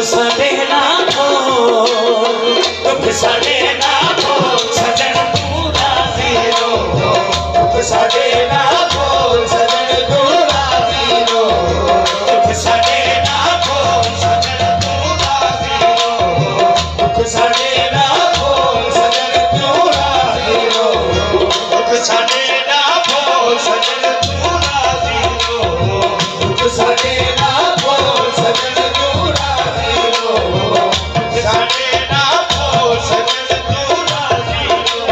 साडे ना खोल, दुख साडे ना खोल सजन तू राजी रो, दुख साडे ना खोल सजन तू राजी रो, दुख साडे ना खोल सजन तू राजी रो, दुख साडे ना खोल सजन तू राजी रो, दुख साडे ना खोल सजन तू राजी रो, दुख साडे ना खोल सजन तू राजी रो, दुख साडे ना खोल सजन तू राजी रो,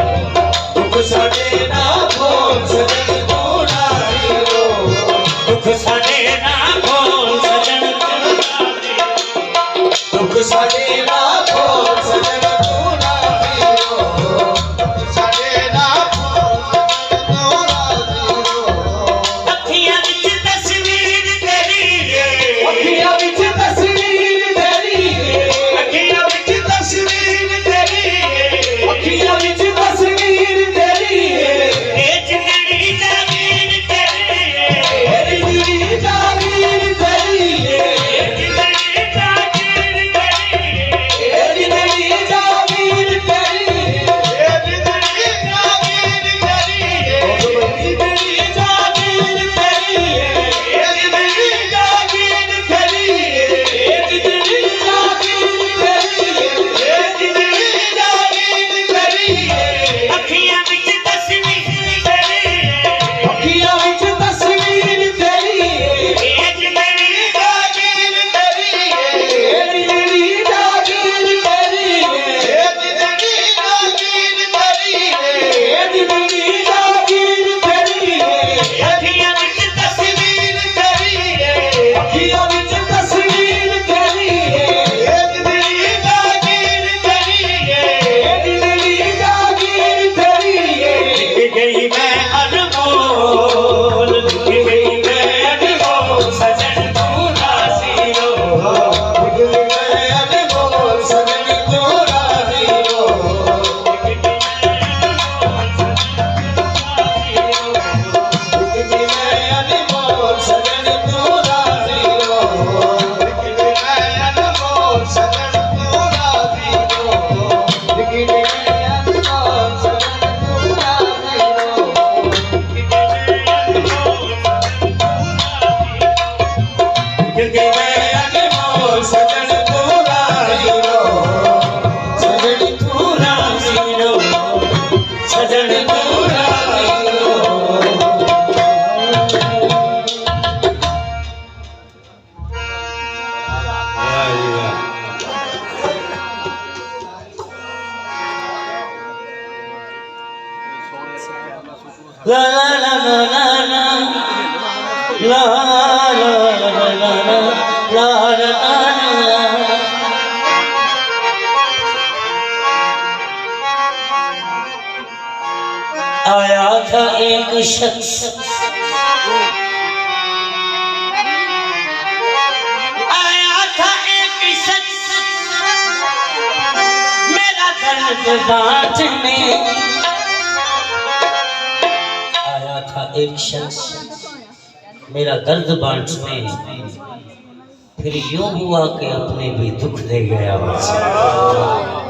दुख साडे ना खोल सजन तू राजी रो, दुख साडे ना खोल सजन तू राजी रो, दुख साडे ना खोल सजन तू राजी रो, दुख साडे ना खोल सजन तू राजी रो। अखियां विच तस्वीर तेरी है, अखियां विच तस्वीर तेरी है, अखियां विच तस्वीर तेरी है, अखियां विच तस्वीर तेरी है, ए जिंदड़ी जागीर तेरी है, ए जिंदड़ी जागीर तेरी है, ए जिंदड़ी जागीर तेरी है, ए जिंदड़ी जागीर तेरी है, ए जिंदड़ी जागीर तेरी है, जिंदड़ी जागीर तेरी है, ए जिंदड़ी जागीर तेरी है, ए जिंदड़ी जागीर तेरी है, ए जिंदड़ी जागीर तेरी है। अखियां विच तस्वीर तेरी है, अखियां विच तस्वीर तेरी है, ए जिंदड़ी जागीर तेरी है, ए जिंदड़ी जागीर तेरी है, ए जिंदड़ी जागीर तेरी है, ए जिंदड़ी जागीर तेरी है। अखियां विच तस्वीर तेरी है, अखियां विच तस्वीर तेरी है, ए जिंदड़ी जागीर तेरी है, ए जिंदड़ी जागीर तेरी है। लिख गई मैं अनमोल, लिख गई मैं अनमोल सजन तू राजी रो, लिख गई मैं अनमोल सजन तू राजी रो, लिख गई मैं अनमोल सजन तू राजी रो, लिख गई मैं अनमोल सजन तू राजी रो, लिख गई मैं अनमोल सजन तू राजी रो, लिख गई मैं अनमोल सजन तू राजी रो, लिख गई मैं अनमोल सजन तू राजी रो, सजन तू राजी रो, सजन तू राजी रो। La la la la la la la la la la la la। आया था एक शख्स, आया था एक शख्स मेरा दर्द बांटने, आया था एक शख्स मेरा दर्द बांटने, फिर यूं हुआ कि अपने भी दुख दे गया मुझसे।